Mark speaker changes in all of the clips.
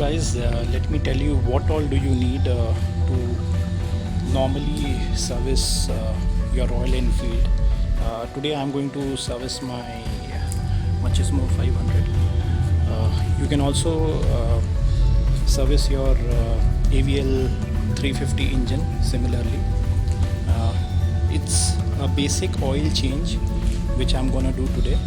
Speaker 1: guys, let me tell you what all do you need to normally service your Royal Enfield. Today I'm going to service my Machismo 500. You can also service your AVL 350 engine similarly. It's a basic oil change which I'm gonna do today.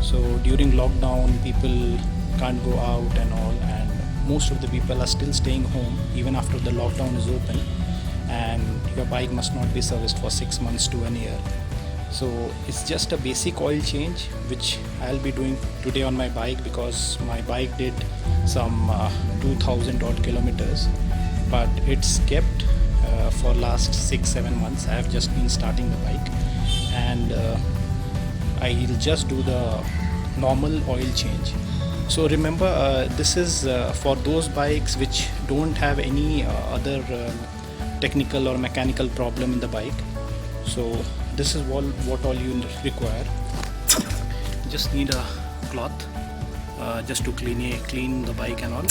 Speaker 1: So during lockdown people can't go out and all, and most of the people are still staying home even after the lockdown is open, and your bike must not be serviced for 6 months to 1 year. So it's just a basic oil change which I'll be doing today on my bike, because my bike did some 2000 odd kilometers, but it's kept for last 6-7 months. I have just been starting the bike, and I'll just do the normal oil change. So remember, this is for those bikes which don't have any other technical or mechanical problem in the bike. So this is what all you require. Just need a cloth just to clean the bike and all.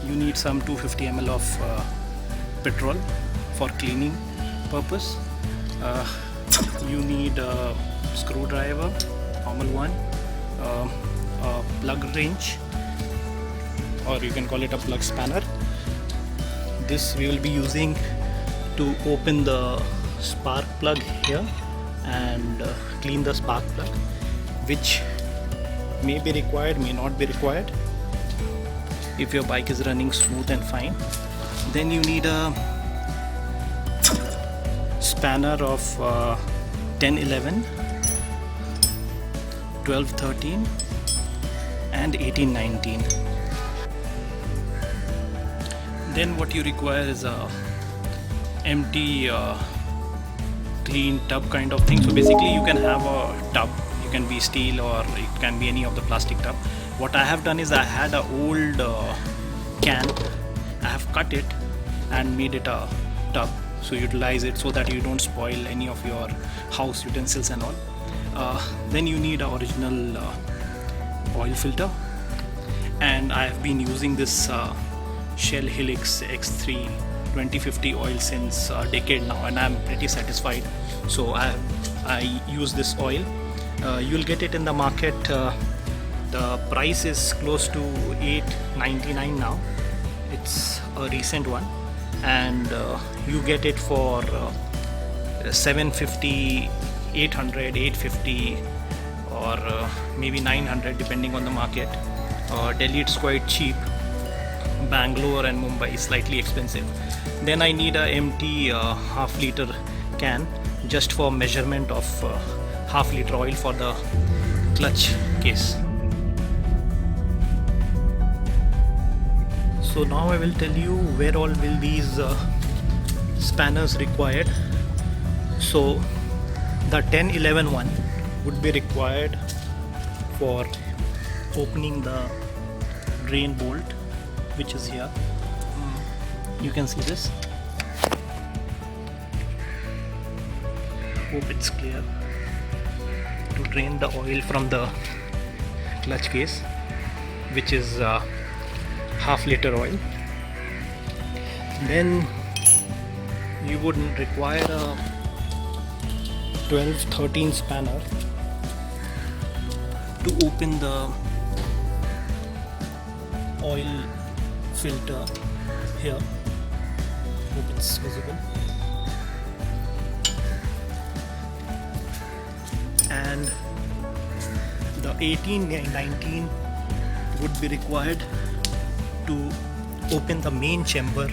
Speaker 1: You need some 250 ml of petrol for cleaning purpose. You need a screwdriver, normal one, a plug wrench, or you can call it a plug spanner. This we will be using to open the spark plug here and clean the spark plug, which may be required, may not be required if your bike is running smooth and fine. Then you need a spanner of 1011, 1213 and 1819. Then what you require is a empty clean tub kind of thing. So basically you can have a tub, you can be steel or it can be any of the plastic tub. What I have done is I had an old can, I have cut it and made it a tub, so utilize it so that you don't spoil any of your house utensils and all. Then you need an original oil filter, and I have been using this Shell Helix X3 2050 oil since a decade now, and I'm pretty satisfied. So I use this oil. You'll get it in the market. The price is close to $8.99 now. It's a recent one, and you get it for $750, $800, $850, or maybe $900 depending on the market. Delhi it's quite cheap. Bangalore and Mumbai is slightly expensive. Then I need a empty half liter can just for measurement of half liter oil for the clutch case. So now I will tell you where all will these spanners required. So the 1011 one would be required for opening the drain bolt, which is here. You can see this. Hope it's clear. To drain the oil from the clutch case, which is half liter oil. Then you would require a 12-13 spanner to open the oil filter here. Hope it's visible. And the 1819 would be required to open the main chamber,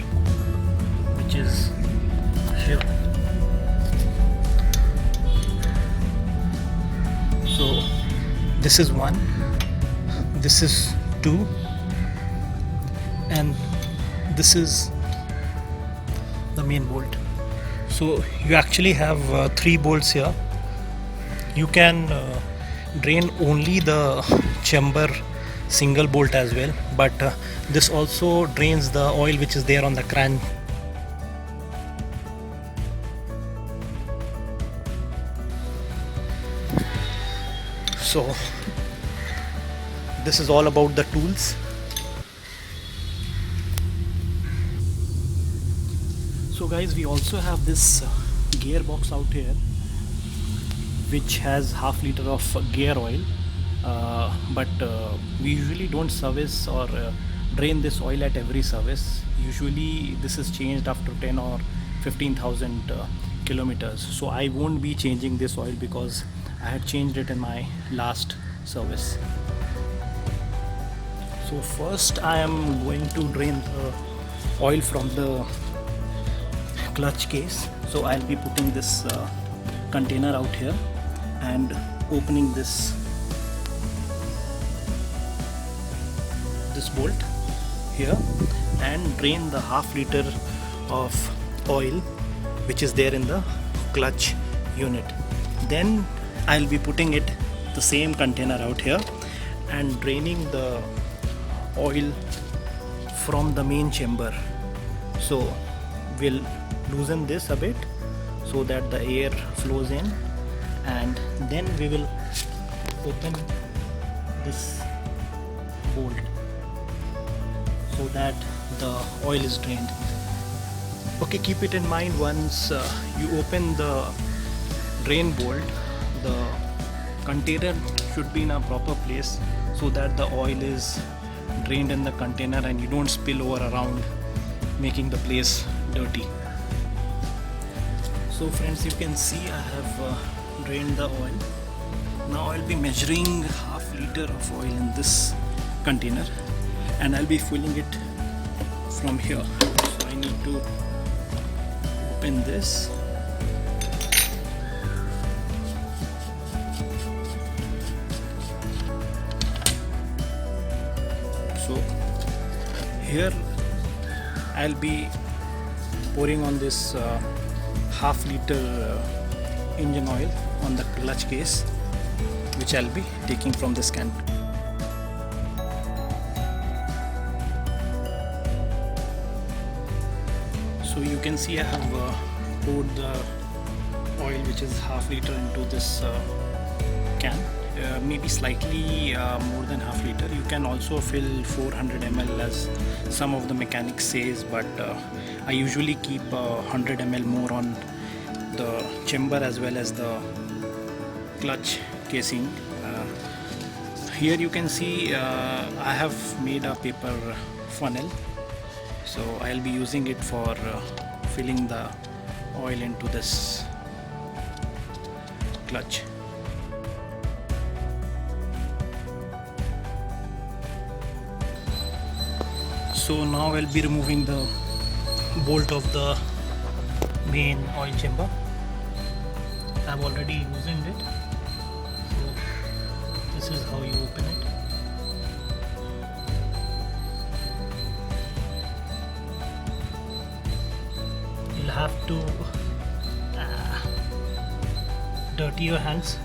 Speaker 1: which is here. So this is one, this is two, and this is the main bolt. So you actually have 3 bolts here. You can drain only the chamber single bolt as well, but this also drains the oil which is there on the crank. So this is all about the tools. guys, we also have this gearbox out here which has half liter of gear oil, but we usually don't service or drain this oil at every service. Usually this is changed after 10 or 15,000 kilometers, so I won't be changing this oil because I had changed it in my last service. So first I am going to drain the oil from the clutch case. So I'll be putting this container out here and opening this bolt here and drain the half liter of oil which is there in the clutch unit. Then I'll be putting it the same container out here and draining the oil from the main chamber. So we'll loosen this a bit so that the air flows in, and then we will open this bolt so that the oil is drained. Okay, keep it in mind, once you open the drain bolt, the container should be in a proper place so that the oil is drained in the container and you don't spill over around making the place dirty. So friends, you can see I have drained the oil. Now I'll be measuring half liter of oil in this container and I'll be filling it from here. So I need to open this. So here I'll be pouring on this half liter engine oil on the clutch case, which I'll be taking from this can. So you can see I have poured the oil which is half liter into this can, maybe slightly more than half liter. You can also fill 400 ml as some of the mechanics says, but I usually keep 100 ml more on the chamber as well as the clutch casing. Here you can see I have made a paper funnel, so I'll be using it for filling the oil into this clutch. So now I'll be removing the bolt of the main oil chamber. I've already loosened it. So this is how you open it. You'll have to dirty your hands.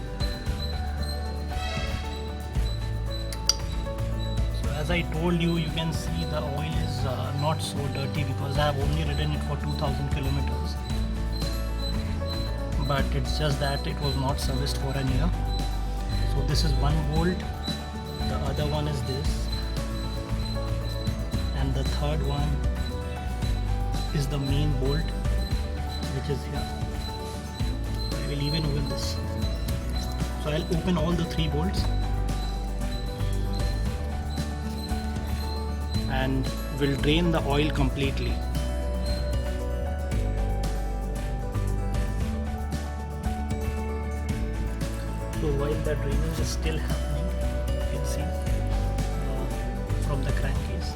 Speaker 1: So as I told you, you can see the oil is not so dirty because I have only ridden it for 2000 kilometers. But it's just that it was not serviced for a year. So this is one bolt, the other one is this, and the third one is the main bolt which is here. I will even open this. So I'll open all the three bolts and will drain the oil completely. So while the draining is still happening, you can see from the crankcase,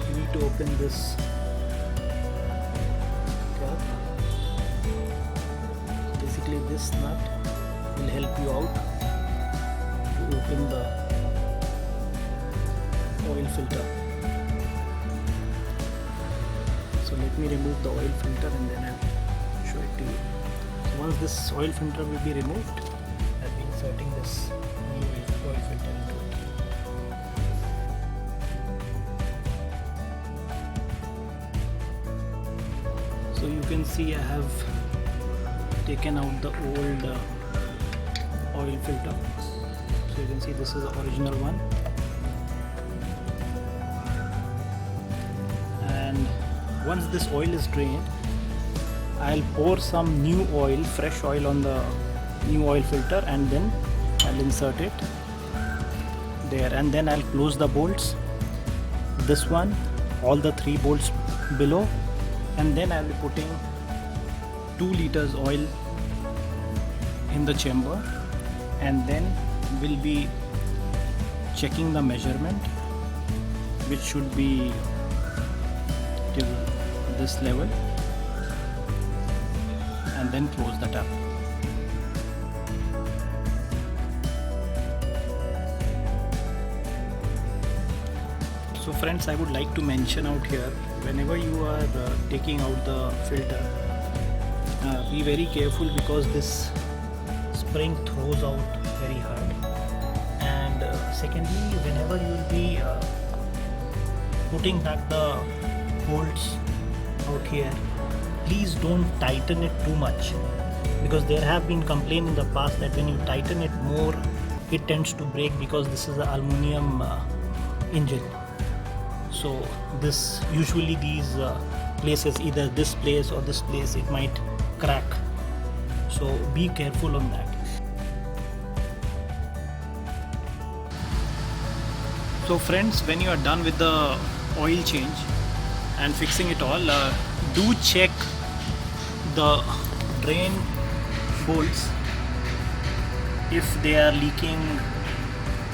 Speaker 1: you need to open this cap. Basically this nut will help you out to open the oil filter. So let me remove the oil filter and then I'll show it to you. Once this oil filter will be removed, I'll be inserting this new oil filter into it. So you can see I have taken out the old oil filter. So you can see this is the original one, and Once this oil is drained, I'll pour some new oil, fresh oil on the new oil filter, and then I'll insert it there, and then I'll close the bolts, this one, all the 3 bolts below, and then I'll be putting 2 liters oil in the chamber, and then we'll be checking the measurement, which should be till this level, and then close the tap. So friends, I would like to mention out here, whenever you are taking out the filter, be very careful, because this spring throws out very hard. And secondly, whenever you will be putting back the bolts out here, please don't tighten it too much, because there have been complaints in the past that when you tighten it more, it tends to break, because this is an aluminum engine. So this usually these places, either this place or this place, it might crack. So be careful on that. So friends, when you are done with the oil change and fixing it all, do check the drain bolts if they are leaking,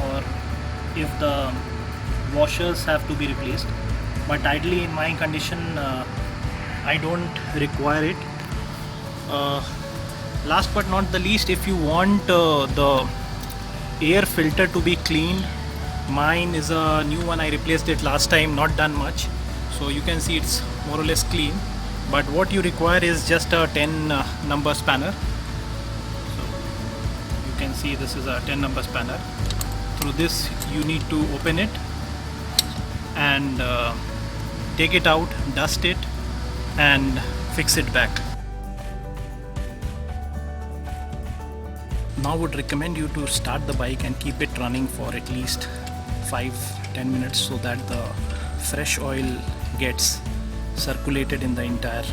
Speaker 1: or if the washers have to be replaced. But ideally, in my condition, I don't require it. Last but not the least, if you want the air filter to be cleaned, mine is a new one. I replaced it last time, not done much, so you can see it's more or less clean. But what you require is just a 10 number spanner. So you can see this is a 10 number spanner. Through this you need to open it and take it out, dust it, and fix it back. Now would recommend you to start the bike and keep it running for at least 5-10 minutes, so that the fresh oil gets circulated in the entire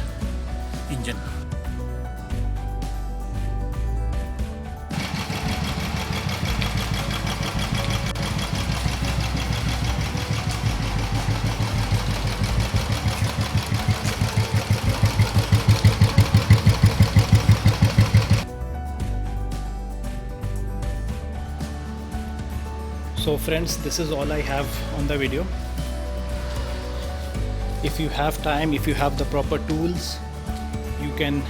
Speaker 1: engine. So friends, this is all I have on the video. If you have time, if you have the proper tools, you can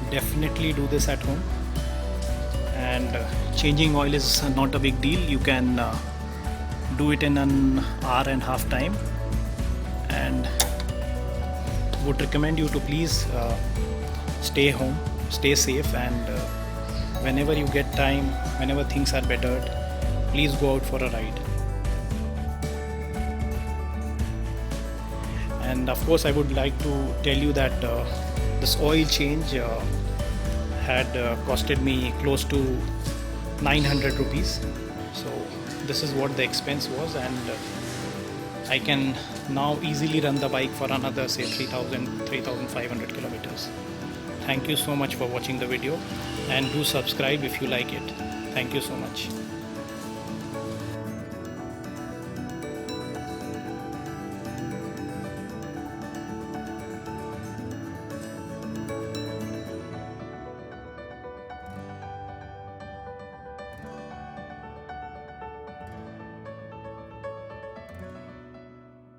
Speaker 1: definitely do this at home. And changing oil is not a big deal. You can do it in an hour and a half time. And would recommend you to please stay home, stay safe, and whenever you get time, whenever things are bettered, please go out for a ride. And of course, I would like to tell you that this oil change had costed me close to 900 rupees. So this is what the expense was, and I can now easily run the bike for another, say, 3,500 kilometers. Thank you so much for watching the video, and do subscribe if you like it. Thank you so much.